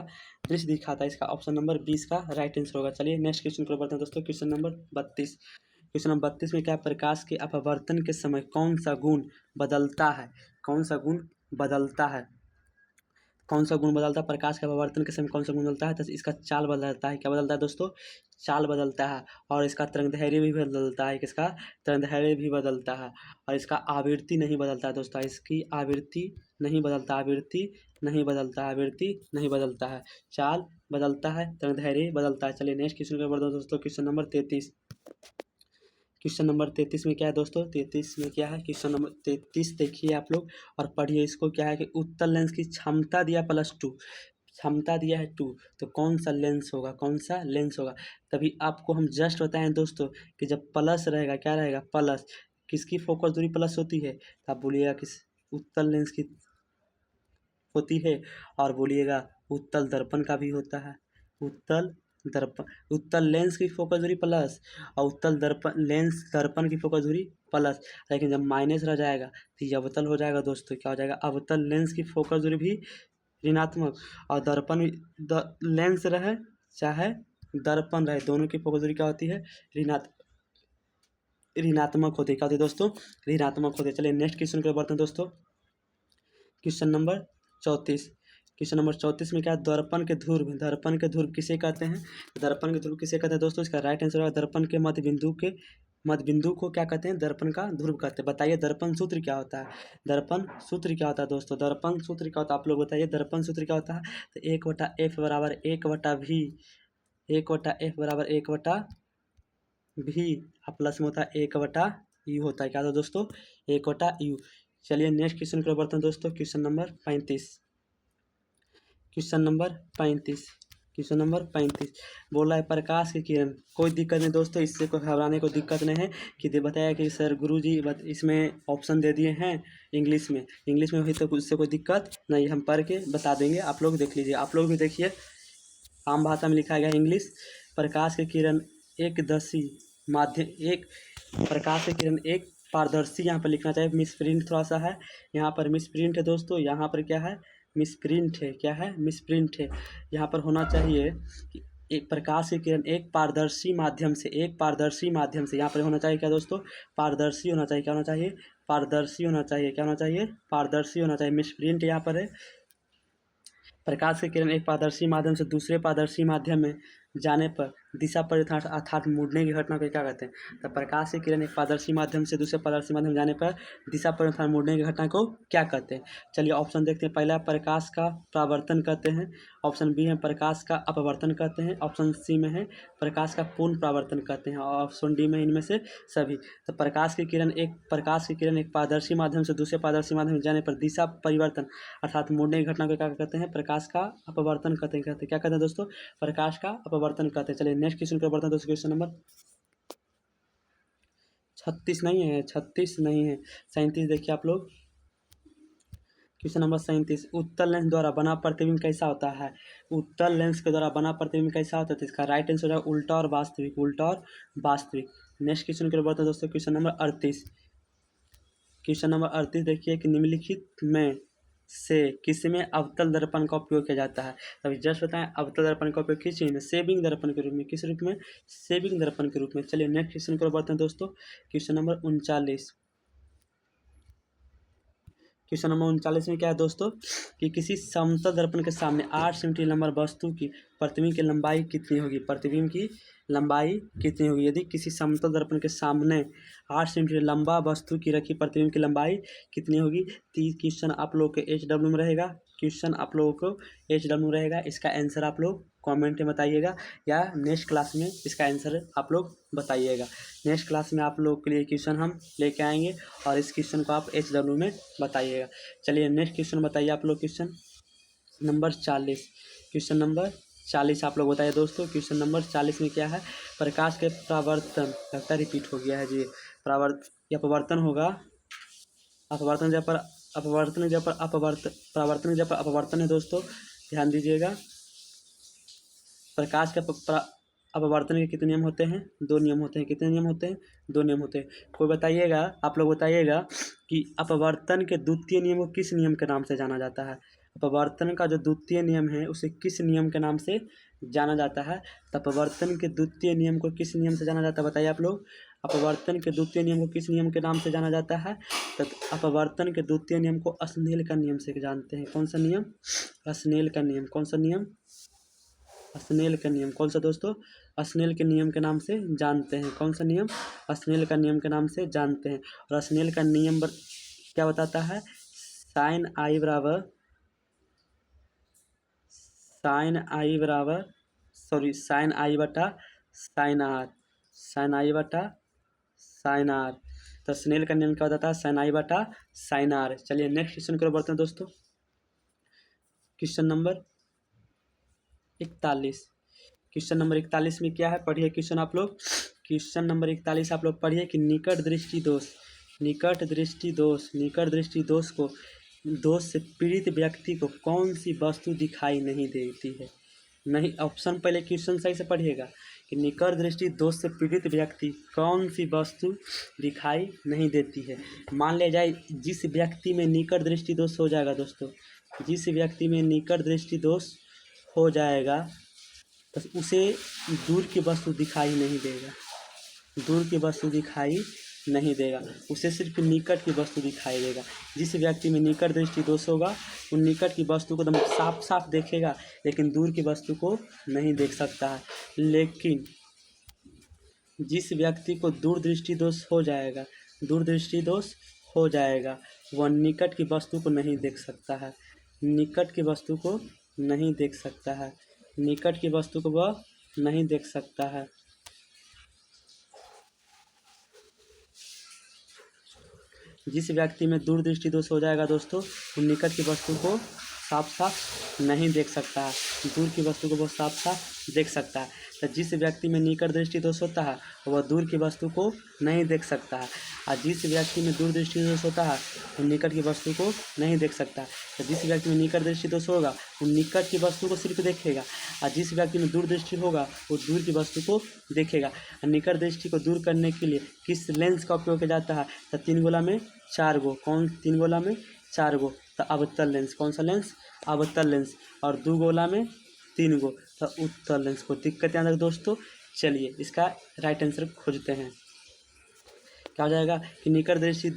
दृश्य दिखाता है, इसका ऑप्शन नंबर 20 का राइट आंसर होगा। चलिए नेक्स्ट क्वेश्चन को बढ़ते हैं दोस्तों, क्वेश्चन नंबर 32। क्वेश्चन नंबर 32 में क्या है, प्रकाश के अपवर्तन के समय कौन सा गुण बदलता है, कौन सा गुण बदलता है, कौन सा गुण बदलता है, प्रकाश के अपवर्तन के समय कौन सा गुण बदलता है, तो इसका चाल बदलता है, क्या बदलता है दोस्तों, चाल बदलता है, और इसका तरंगदैर्घ्य भी बदलता है, किसका तरंगदैर्घ्य भी बदलता है, और इसका आवृत्ति नहीं बदलता है दोस्तों, इसकी आवृत्ति नहीं बदलता, आवृत्ति नहीं बदलता, आवृत्ति नहीं बदलता है, चाल बदलता है, तरंगदैर्घ्य बदलता है। चलिए नेक्स्ट क्वेश्चन को बढ़ते हैं दोस्तों, क्वेश्चन नंबर 33। क्वेश्चन नंबर 33 में क्या है दोस्तों, 33 में क्या है, क्वेश्चन नंबर 33 देखिए आप लोग और पढ़िए इसको, क्या है कि उत्तल लेंस की क्षमता दिया +2, क्षमता दिया है 2, तो कौन सा लेंस होगा, कौन सा लेंस होगा। तभी आपको हम जस्ट बताएं दोस्तों कि जब प्लस रहेगा, क्या रहेगा, प्लस, किसकी फोकस दूरी प्लस होती है, तो आप बोलिएगा किस, उत्तल लेंस की होती है, और बोलिएगा उत्तल दर्पण का भी होता है, उत्तल दर्पण, उत्तल लेंस की फोकस दूरी प्लस और उत्तल दर्पण लेंस दर्पण की फोकस दूरी प्लस, लेकिन जब माइनस रह जाएगा तो ये अवतल हो जाएगा दोस्तों, क्या हो जाएगा, अवतल लेंस की फोकस दूरी भी ऋणात्मक, और दर्पण लेंस रहे चाहे दर्पण रहे, दोनों की फोकस दूरी क्या होती है, ऋणात्मक होती है, क्या होती है दोस्तों, ऋणात्मक होती है। चलिए नेक्स्ट क्वेश्चन को बढ़ते हैं दोस्तों, क्वेश्चन नंबर 34। क्वेश्चन नंबर 34 में क्या है, दर्पण के ध्रुव, दर्पण के ध्रुव किसे कहते हैं, दर्पण के ध्रुव किसे कहते हैं दोस्तों, इसका राइट आंसर होगा, दर्पण के मध्य बिंदु को क्या कहते हैं, दर्पण का ध्रुव कहते हैं। बताइए दर्पण सूत्र क्या होता है, दर्पण सूत्र क्या होता है दोस्तों, दर्पण सूत्र क्या होता है, आप लोग बताइए दर्पण सूत्र क्या होता है। तो 1/f बराबर 1/v, 1/f बराबर 1/v, प्लस में होता है 1/u होता है, क्या होता है दोस्तों, 1/u। चलिए नेक्स्ट क्वेश्चन को बढ़ते हैं दोस्तों, question number 35। Question number 35, question number 35 बोला है, प्रकाश की किरण, कोई दिक्कत नहीं दोस्तों, इससे कोई घबराने को दिक्कत नहीं है, कि बताया कि सर गुरुजी इसमें ऑप्शन दे दिए हैं इंग्लिश में हुई, तो उससे कोई दिक्कत नहीं, हम पढ़ के बता देंगे, आप लोग देख लीजिए, आप लोग भी देखिए, आम भाषा में लिखा गया है इंग्लिश। प्रकाश की किरण एक दसी माध्यम, एक प्रकाश की किरण एक पारदर्शी, यहाँ पर लिखना चाहिए, मिस प्रिंट थोड़ा सा है, यहाँ पर मिस प्रिंट है दोस्तों, यहाँ पर क्या है, मिस प्रिंट है, क्या है, मिस प्रिंट है, यहाँ पर होना चाहिए कि एक प्रकाश की किरण एक पारदर्शी माध्यम से, एक पारदर्शी माध्यम से, यहाँ पर होना चाहिए क्या दोस्तों, पारदर्शी होना चाहिए, क्या होना चाहिए, पारदर्शी होना चाहिए, क्या होना चाहिए, पारदर्शी होना चाहिए, मिस प्रिंट यहाँ पर है। प्रकाश की किरण एक पारदर्शी माध्यम से दूसरे पारदर्शी माध्यम में जाने पर दिशा परिवर्तन अर्थात मुड़ने की घटना को क्या कहते हैं। तो प्रकाश की किरण एक पारदर्शी माध्यम से दूसरे पारदर्शी माध्यम में जाने पर दिशा परिवर्तन मुड़ने की घटना को क्या कहते हैं। चलिए ऑप्शन देखते हैं, पहला प्रकाश का परावर्तन कहते हैं, ऑप्शन बी है प्रकाश का अपवर्तन कहते हैं, ऑप्शन सी में है प्रकाश का पूर्ण परावर्तन कहते हैं, और ऑप्शन डी में इनमें से सभी। तो प्रकाश की किरण एक पारदर्शी माध्यम से दूसरे पारदर्शी माध्यम में जाने पर दिशा परिवर्तन अर्थात मुड़ने की घटना को क्या कहते हैं, प्रकाश का अपवर्तन कहते हैं, क्या कहते हैं दोस्तों, प्रकाश का अपवर्तन कहते हैं। चलिए नेक्स्ट क्वेश्चन को बढ़ते हैं दोस्तों, क्वेश्चन नंबर 36 नहीं है, 36 नहीं है, 37 देखिए आप लोग, क्वेश्चन नंबर 37, उत्तल लेंस द्वारा बना प्रतिबिंब कैसा होता है, उत्तल लेंस के द्वारा बना प्रतिबिंब कैसा होता है, तो इसका राइट आंसर है उल्टा और वास्तविक, उल्टा और वास्तविक। नेक्स्ट क्वेश्चन की ओर बढ़ते हैं दोस्तों, क्वेश्चन नंबर 38। क्वेश्चन नंबर 38 देखिए कि निम्नलिखित में से किसमें अवतल दर्पण का उपयोग किया जाता है। अभी जस्ट बताएं, अवतल दर्पण का उपयोग किस चीज़ में, सेविंग दर्पण के रूप में, किस रूप में, सेविंग दर्पण के रूप में। चलिए नेक्स्ट क्वेश्चन की ओर बढ़ते हैं दोस्तों, क्वेश्चन नंबर 39। क्वेश्चन नंबर 39 में क्या है दोस्तों कि किसी समतल दर्पण के सामने 8 सेंटीमीटर लंबा वस्तु की प्रतिबिंब की लंबाई कितनी होगी। प्रतिबिंब की लंबाई कितनी होगी। यदि किसी समतल दर्पण के सामने 8 सेंटीमीटर लंबा वस्तु की रखी प्रतिबिंब की लंबाई कितनी होगी। तो क्वेश्चन आप लोग के HW में रहेगा। क्वेश्चन आप लोगों को HW रहेगा। इसका आंसर आप लोग कमेंट में बताइएगा या नेक्स्ट क्लास में इसका आंसर आप लोग बताइएगा। नेक्स्ट क्लास में आप लोग के लिए क्वेश्चन हम लेके आएंगे और इस क्वेश्चन को आप HW में बताइएगा। चलिए नेक्स्ट क्वेश्चन बताइए आप लोग। Question number 40। क्वेश्चन नंबर 40 आप लोग बताइए दोस्तों। क्वेश्चन नंबर 40 में क्या है, प्रकाश के परावर्तन, लगता है रिपीट हो गया है जी, अपवर्तन होगा। अपवर्तन जब पर अपवर्तन जब पर परावर्तन जब पर अपवर्तन है दोस्तों, ध्यान दीजिएगा। प्रकाश के अपवर्तन के कितने नियम होते हैं। 2 नियम होते हैं। कितने नियम होते हैं। 2 नियम होते हैं। कोई बताइएगा, आप लोग बताइएगा कि अपवर्तन के द्वितीय नियम को किस नियम के नाम से जाना जाता है। अपवर्तन का जो द्वितीय नियम है उसे किस नियम के नाम से जाना जाता है। तो अपवर्तन के द्वितीय नियम को किस नियम से जाना जाता है, बताइए आप लोग। अपवर्तन के द्वितीय नियम को किस नियम के नाम से जाना जाता है। तो अपवर्तन के द्वितीय नियम को स्नेल का नियम से जानते हैं। कौन सा नियम। स्नेल का नियम। कौन सा नियम। स्नेल का नियम। कौन सा दोस्तों। स्नेल के नियम के नाम से जानते हैं। कौन सा नियम। स्नेल का नियम के नाम से जानते हैं। और स्नेल का नियम क्या बताता है, साइन आई बराबर साइन आई बटा साइन आर। साइन आई बटा साइन आर। तो स्नेल का नियम क्या बताता है, साइन आई बटा साइन आर। चलिए नेक्स्ट क्वेश्चन की ओर बढ़ते हैं दोस्तों। Question number 41। क्वेश्चन नंबर 41 में क्या है, पढ़िए क्वेश्चन आप लोग। क्वेश्चन नंबर 41 आप लोग पढ़िए कि निकट दृष्टि दोष को दोष से पीड़ित व्यक्ति को कौन सी वस्तु दिखाई नहीं देती है। नहीं, ऑप्शन पहले क्वेश्चन सही से पढ़िएगा कि निकट दृष्टि दोष से पीड़ित व्यक्ति कौन सी वस्तु दिखाई नहीं देती है। मान लिया जाए जिस व्यक्ति में निकट दृष्टि दोष हो जाएगा दोस्तों, जिस व्यक्ति में निकट दृष्टि दोष हो जाएगा तो उसे दूर की वस्तु दिखाई नहीं देगा। दूर की वस्तु दिखाई नहीं देगा, उसे सिर्फ निकट की वस्तु दिखाई देगा। जिस व्यक्ति में निकट दृष्टि दोष होगा वो निकट की वस्तु को एकदम साफ साफ देखेगा, लेकिन दूर की वस्तु को नहीं देख सकता है। लेकिन जिस व्यक्ति को दूरदृष्टि दोष हो जाएगा वह निकट की वस्तु को नहीं देख सकता है। निकट की वस्तु को नहीं देख सकता है। निकट की वस्तु को वह नहीं देख सकता है। जिस व्यक्ति में दूरदृष्टि दोष हो जाएगा दोस्तों वो निकट की वस्तु को साफ साफ नहीं देख सकता है, दूर की वस्तु को वो साफ साफ देख सकता है। तो जिस व्यक्ति में निकट दृष्टि दोष होता है वह दूर की वस्तु को नहीं देख सकता है, और जिस व्यक्ति में दूर दृष्टि दोष होता है वो निकट की वस्तु को नहीं देख सकता है। तो जिस व्यक्ति में निकट दृष्टि दोष होगा वो निकट की वस्तु को सिर्फ देखेगा, और जिस व्यक्ति में दूर दृष्टि होगा वो दूर की वस्तु को देखेगा। और निकट दृष्टि को दूर करने के लिए किस लेंस का उपयोग किया जाता है, तो 3 गोला में 4 गो। कौन 3 गोला में 4 गो, तो अवतल लेंस। कौन सा लेंस, अवतल लेंस। और 2 गोला में 3 गो, तो उत्तल लेंस। को दिक्कत यहाँ तक दोस्तों। चलिए इसका राइट आंसर खोजते हैं। क्या हो जाएगा कि निकट दृष्टि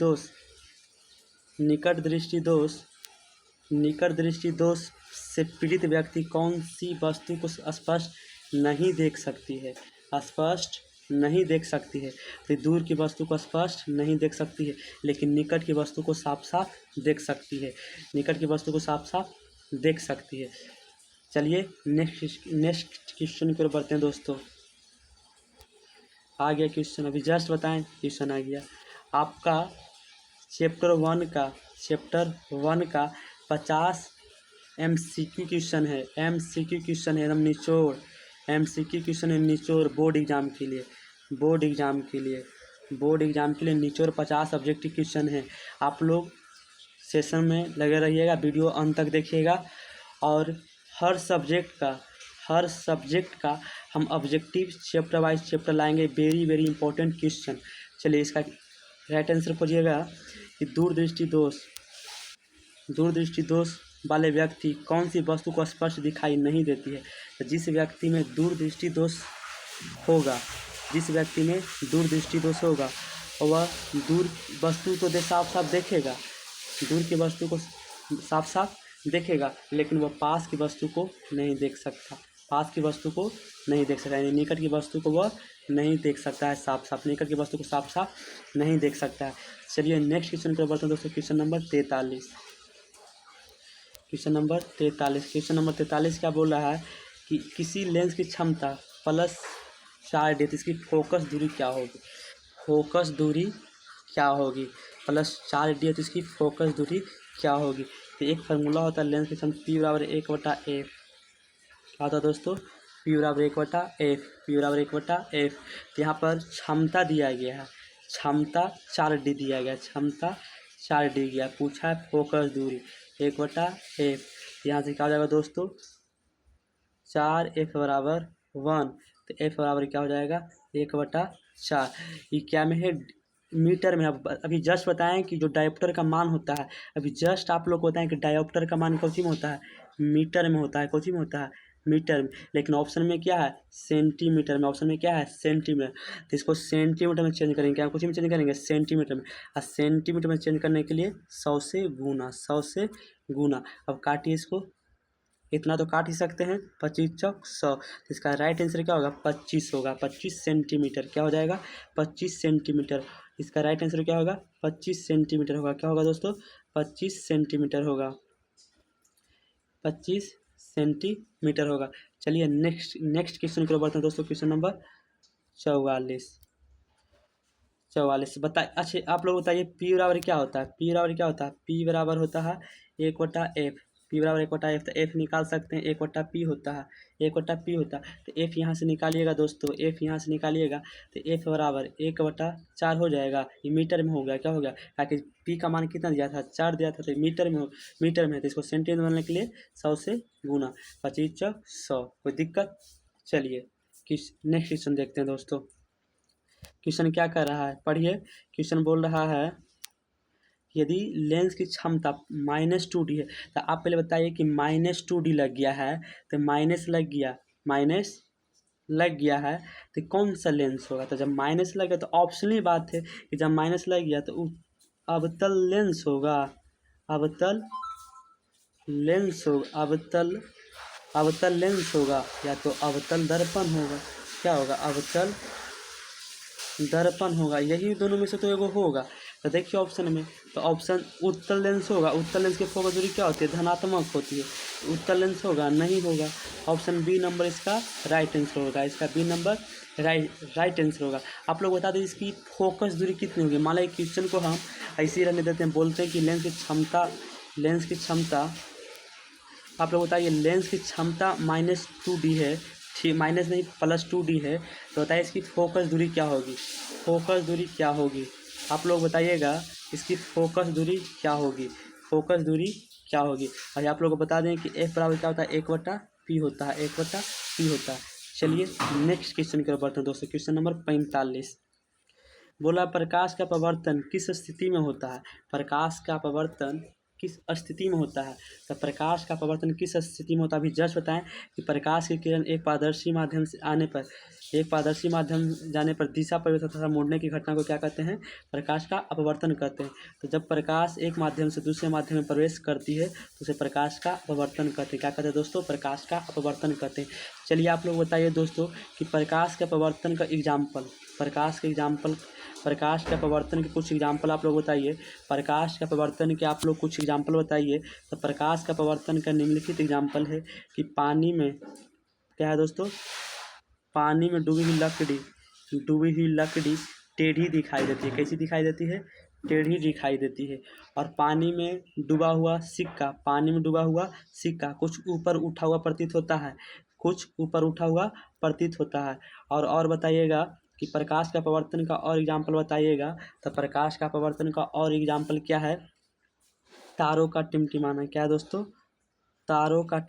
दोष से पीड़ित व्यक्ति कौन सी वस्तु को स्पष्ट नहीं देख सकती है। स्पष्ट नहीं देख सकती है, तो दूर की वस्तु को स्पष्ट नहीं देख सकती है, लेकिन निकट की वस्तु को साफ साफ देख सकती है। निकट की वस्तु को साफ साफ देख सकती है। चलिए नेक्स्ट क्वेश्चन की ओर बढ़ते हैं दोस्तों। आ गया क्वेश्चन, अभी जस्ट बताएं क्वेश्चन आ गया आपका। चैप्टर 1 का 50 MCQ क्वेश्चन है। MCQ क्वेश्चन है एकदम निचोड़। MCQ क्वेश्चन है निचोड़ बोर्ड एग्जाम के लिए निचोड़ 50 ऑब्जेक्टिव क्वेश्चन है। आप लोग सेशन में लगे रहिएगा, वीडियो अंत तक देखिएगा, और हर सब्जेक्ट का हम ऑब्जेक्टिव चैप्टर वाइज चैप्टर लाएंगे। Very very important question. चलिए इसका राइट आंसर खोजिएगा कि दूरदृष्टि दोष वाले व्यक्ति कौन सी वस्तु को स्पष्ट दिखाई नहीं देती है। तो जिस व्यक्ति में दूरदृष्टि दोष होगा और वह दूर वस्तु तो साफ साफ देखेगा, दूर की वस्तु को साफ साफ देखेगा, लेकिन वह पास की वस्तु को नहीं देख सकता। पास की वस्तु को नहीं देख सकता, यानी निकट की वस्तु को वह नहीं देख सकता है साफ साफ, निकट की वस्तु को साफ साफ नहीं देख सकता है। चलिए नेक्स्ट क्वेश्चन पर बढ़ते हैं दोस्तों। Question number 43। Question number 43। Question number 43 क्या बोल रहा है कि किसी लेंस की क्षमता +4d, इसकी फोकस दूरी क्या होगी। फोकस दूरी क्या होगी, +4d है तो इसकी फोकस दूरी क्या होगी। तो एक फार्मूला होता है लेंस की क्षमता P=1/f। क्या होता है दोस्तों, P=1/f, P=1/f। तो यहाँ पर क्षमता दिया गया है, क्षमता 4d दिया गया, क्षमता 4d गया, पूछा है फोकस दूरी 1/f। यहाँ से क्या हो जाएगा दोस्तों, 4f = 1, तो f बराबर क्या हो जाएगा 1/4। ये क्या में है, मीटर में। अब अभी जस्ट बताएं कि जो डायोप्टर का मान होता है, अभी जस्ट आप लोग को बताएं कि डायोप्टर का मान कौन सी में होता है, मीटर में होता है। कौन सी में होता है, मीटर में। लेकिन ऑप्शन में क्या है, सेंटीमीटर में। ऑप्शन में क्या है, सेंटीमीटर। तो इसको सेंटीमीटर में चेंज करेंगे, क्या कुछ में चेंज करेंगे, सेंटीमीटर में। और सेंटीमीटर में चेंज करने के लिए 100 से गुना, 100 से गुना। अब काटिए इसको, इतना तो काट ही सकते हैं, 25 चौक 100। इसका राइट आंसर क्या होगा, 25 होगा, 25 सेंटीमीटर। क्या हो जाएगा, 25 सेंटीमीटर। इसका राइट आंसर क्या होगा, 25 सेंटीमीटर होगा। क्या होगा दोस्तों, 25 सेंटीमीटर होगा, 25 सेंटीमीटर होगा। चलिए नेक्स्ट क्वेश्चन की ओर बढ़ते हैं दोस्तों। Question number 44। अच्छा आप लोग बताइए P बराबर क्या होता है। P बराबर क्या होता है, P बराबर होता है 1/f। P बराबर 1/f, तो f निकाल सकते हैं, 1/p होता है, 1/p होता है। तो f यहाँ से निकालिएगा दोस्तों, f यहाँ से निकालिएगा तो f बराबर 1/4 हो जाएगा। ये मीटर में हो गया, क्या हो गया, ताकि p का मान कितना दिया था, 4 दिया था, तो मीटर में है। तो इसको सेंटीमीटर बनने के लिए 100 से गुना, 25 चौक 100। कोई दिक्कत। चलिए नेक्स्ट क्वेश्चन देखते हैं दोस्तों। क्वेश्चन क्या कर रहा है, पढ़िए। क्वेश्चन बोल रहा है यदि लेंस की क्षमता -2d है, तो आप पहले बताइए कि -2d लग गया है, तो माइनस लग गया है, तो कौन सा लेंस होगा। तो जब माइनस लग गया तो ऑप्शनली बात है कि जब माइनस लग गया तो अवतल लेंस होगा, अवतल लेंस होगा, अवतल लेंस होगा, या तो अवतल दर्पण होगा। क्या होगा, अवतल दर्पण होगा। यही दोनों में से तो एगो होगा। तो देखिए ऑप्शन में, तो ऑप्शन उत्तल लेंस होगा। उत्तल लेंस की फोकस दूरी क्या होती है, धनात्मक होती है। उत्तल लेंस होगा, नहीं होगा। ऑप्शन बी नंबर इसका राइट आंसर होगा, इसका बी नंबर राइट आंसर होगा। आप लोग बता दें इसकी फोकस दूरी कितनी होगी। मान लो क्वेश्चन को हम ऐसे ही रहने देते हैं, बोलते हैं कि लेंस की क्षमता आप लोग बताइए, लेंस की क्षमता -2d है, ठीक, माइनस नहीं +2d है, तो बताइए इसकी फोकस दूरी क्या होगी। फोकस दूरी क्या होगी, आप लोग बताइएगा इसकी फोकस दूरी क्या होगी, फोकस दूरी क्या होगी। और आप लोग को बता दें कि f बराबर क्या होता है, 1/p होता है, 1/p होता है। चलिए नेक्स्ट क्वेश्चन की ओर बढ़ते हैं दोस्तों। क्वेश्चन नंबर 45 बोला प्रकाश का पवर्तन किस स्थिति में होता है। प्रकाश का पवर्तन किस स्थिति में होता है, तो प्रकाश का पवर्तन किस स्थिति में होता है। अभी जस्ट बताएं कि प्रकाश की किरण एक पारदर्शी माध्यम से जाने पर दिशा परिवर्तन तथा मुड़ने की घटना को क्या कहते हैं, प्रकाश का अपवर्तन कहते हैं। तो जब प्रकाश एक माध्यम से दूसरे माध्यम में प्रवेश करती है तो उसे प्रकाश का अपवर्तन कहते हैं। क्या कहते हैं दोस्तों, प्रकाश का अपवर्तन कहते हैं। चलिए आप लोग बताइए दोस्तों कि प्रकाश के अपवर्तन का एग्जाम्पल, प्रकाश के अपवर्तन के कुछ एग्जाम्पल आप लोग बताइए। प्रकाश के अपवर्तन के आप लोग कुछ एग्जाम्पल बताइए। तो प्रकाश का अपवर्तन का निम्नलिखित एग्जाम्पल है कि पानी में क्या है दोस्तों, पानी में डूबी हुई लकड़ी टेढ़ी दिखाई देती है। कैसी दिखाई देती है, टेढ़ी दिखाई देती है। और पानी में डूबा हुआ सिक्का कुछ ऊपर उठा हुआ प्रतीत होता है, और बताइएगा कि प्रकाश का अपवर्तन का और एग्जाम्पल बताइएगा। तो प्रकाश का अपवर्तन का और एग्जाम्पल क्या है, तारों का टिमटिमाना। क्या है दोस्तों, तारों का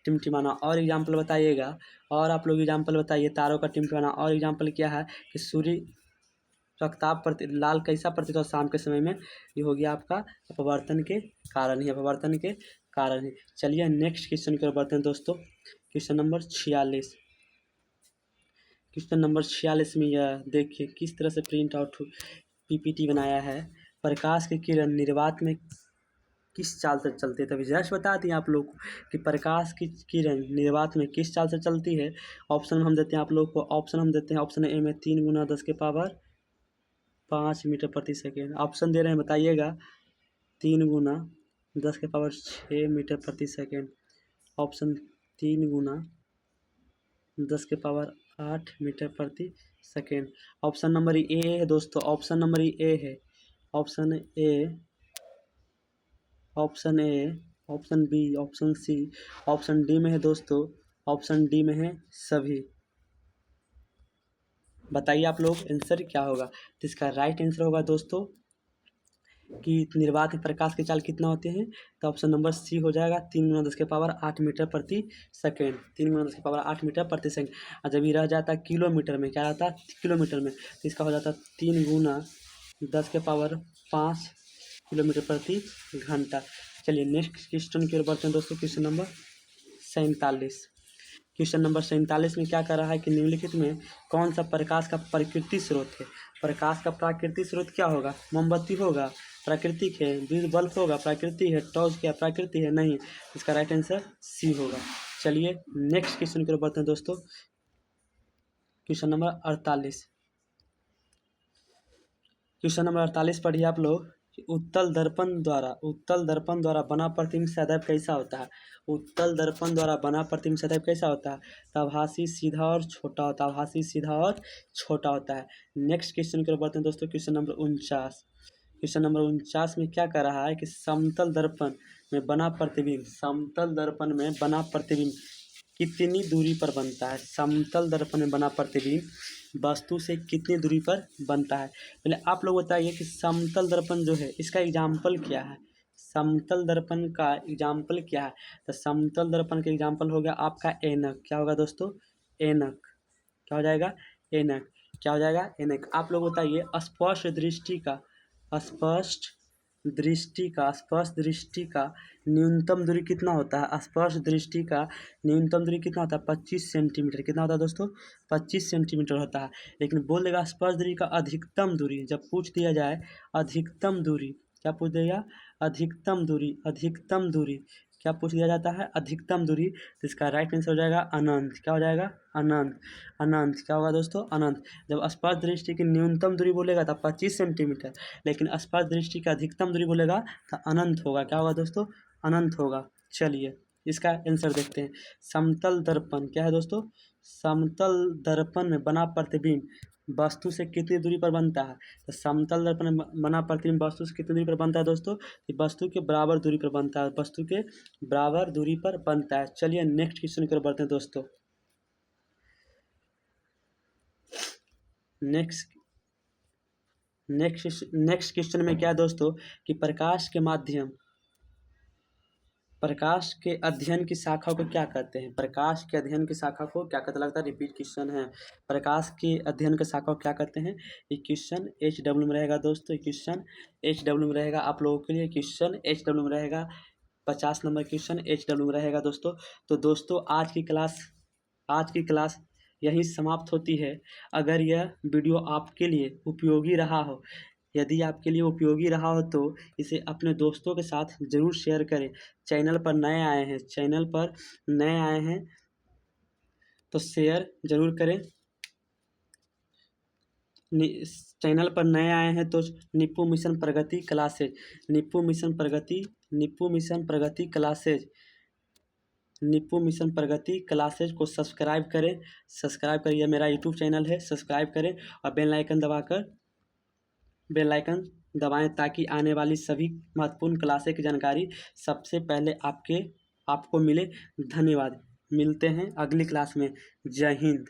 टिमटिमाना। और एग्जाम्पल बताइएगा, और आप लोग एग्जाम्पल बताइए तारों का टिमटिमाना। और एग्जाम्पल क्या है कि सूर्य रक्ताप लाल कैसा प्रतीत हो शाम के समय में, ये हो गया आपका अपवर्तन के कारण ही। चलिए नेक्स्ट क्वेश्चन की ओर बढ़ते हैं दोस्तों। क्वेश्चन नंबर 46 क्वेश्चन नंबर 46 में यह देखिए किस तरह से प्रिंट आउट पीपीटी बनाया है। प्रकाश की किरण निर्वात में किस चाल से चलती है, तभी जस्ट बता दिए आप लोग कि प्रकाश की किरण निर्वात में किस चाल से चलती है। ऑप्शन हम देते हैं आप लोग को, ऑप्शन हम देते हैं ऑप्शन ए में 3 गुना 10 के पावर 5 मीटर प्रति सेकेंड। ऑप्शन दे रहे हैं, बताइएगा। 3 गुना 10 के पावर 6 मीटर प्रति सेकेंड। ऑप्शन 3 गुना 10 के पावर 8 मीटर प्रति सेकेंड। ऑप्शन नंबर ए है दोस्तों, ऑप्शन नंबर ए है। Option A, option A, option B, option C, option D में है दोस्तों, ऑप्शन डी में है सभी। बताइए आप लोग आंसर क्या होगा। तो इसका राइट आंसर होगा दोस्तों कि निर्वात में प्रकाश की चाल कितना होते हैं, तो ऑप्शन नंबर सी हो जाएगा 3 गुना 10 के पावर 8 मीटर प्रति सेकेंड। 3 गुना 10 के पावर 8 मीटर प्रति सेकेंड। और जब ये रह जाता है किलोमीटर में, क्या रहता है किलोमीटर में, तो इसका हो जाता है 3 गुना 10 के पावर 5 किलोमीटर प्रति घंटा। चलिए नेक्स्ट क्वेश्चन की ओर बढ़ते हैं दोस्तों। Question number 47। क्वेश्चन नंबर 47 में क्या कर रहा है कि निम्नलिखित में कौन सा प्रकाश का प्राकृतिक स्रोत है। प्रकाश का प्राकृतिक स्रोत क्या होगा, मोमबत्ती होगा, प्राकृतिक है, विद्युत बल्ब होगा, प्राकृतिक है, टॉर्च क्या प्राकृतिक है, नहीं। इसका राइट आंसर सी होगा। चलिए नेक्स्ट क्वेश्चन की ओर बढ़ते हैं दोस्तों। Question number 48। क्वेश्चन नंबर 48 पढ़िए आप लोग। उत्तल दर्पण द्वारा बना प्रतिबिंब सदैव कैसा होता है। उत्तल दर्पण द्वारा बना प्रतिबिंब सदैव कैसा होता है, तो आभासी, सीधा और छोटा होता है। आभासी, सीधा और छोटा होता है। नेक्स्ट क्वेश्चन की ओर बढ़ते हैं दोस्तों। Question number 49। क्वेश्चन नंबर 49 में क्या कर रहा है कि समतल दर्पण में बना प्रतिबिंब कितनी दूरी पर बनता है। समतल दर्पण में बना प्रतिबिंब वस्तु से कितनी दूरी पर बनता है। पहले आप लोग बताइए कि समतल दर्पण जो है इसका एग्जाम्पल क्या है। समतल दर्पण का एग्जाम्पल क्या है, तो समतल दर्पण का एग्जाम्पल हो गया आपका ऐनक। क्या होगा दोस्तों, ऐनक। क्या हो जाएगा, ऐनक। क्या हो जाएगा, ऐनक। आप लोग बताइए स्पष्ट दृष्टि का न्यूनतम दूरी कितना होता है। स्पष्ट दृष्टि का न्यूनतम दूरी कितना होता है, 25 सेंटीमीटर। कितना होता है दोस्तों, 25 सेंटीमीटर होता है। लेकिन बोल देगा स्पष्ट दूरी का अधिकतम दूरी, जब पूछ दिया जाए अधिकतम दूरी, क्या पूछ देगा, अधिकतम दूरी क्या पूछ दिया जाता है, अधिकतम दूरी। तो इसका राइट आंसर हो जाएगा अनंत। क्या हो जाएगा, अनंत। क्या होगा दोस्तों, अनंत। जब स्पष्ट दृष्टि की न्यूनतम दूरी बोलेगा तो 25 सेंटीमीटर, लेकिन स्पष्ट दृष्टि की अधिकतम दूरी बोलेगा तो अनंत होगा। क्या होगा दोस्तों, अनंत होगा। चलिए इसका आंसर देखते हैं। समतल दर्पण क्या है दोस्तों, समतल दर्पण में बना प्रतिबिंब वस्तु से कितनी दूरी पर बनता है। तो समतल दर्पण में बना प्रतिबिंब वस्तु से कितनी दूरी पर बनता है दोस्तों, वस्तु के बराबर दूरी पर बनता है। वस्तु के बराबर दूरी पर बनता है। चलिए नेक्स्ट क्वेश्चन की ओर बढ़ते हैं दोस्तों। नेक्स्ट क्वेश्चन में क्या है दोस्तों कि प्रकाश के अध्ययन की शाखा को क्या कहते हैं। प्रकाश के अध्ययन की शाखा को क्या कहते हैं, लगता है रिपीट क्वेश्चन है। प्रकाश के अध्ययन की शाखा को क्या कहते हैं। ये क्वेश्चन HW में रहेगा दोस्तों। क्वेश्चन HW में रहेगा आप लोगों के लिए। क्वेश्चन HW में रहेगा। 50 नंबर क्वेश्चन HW में रहेगा दोस्तों। तो दोस्तों आज की क्लास यहीं समाप्त होती है। अगर यह वीडियो आपके लिए उपयोगी रहा हो, यदि आपके लिए उपयोगी रहा हो तो इसे अपने दोस्तों के साथ ज़रूर शेयर करें। चैनल पर नए आए हैं तो शेयर ज़रूर करें। चैनल पर नए आए हैं तो निप्पू मिशन प्रगति क्लासेज को सब्सक्राइब करें। मेरा यूट्यूब चैनल है, सब्सक्राइब करें और बेल आइकन दबाएं ताकि आने वाली सभी महत्वपूर्ण क्लासेस की जानकारी सबसे पहले आपको मिले। धन्यवाद। मिलते हैं अगली क्लास में। जय हिंद।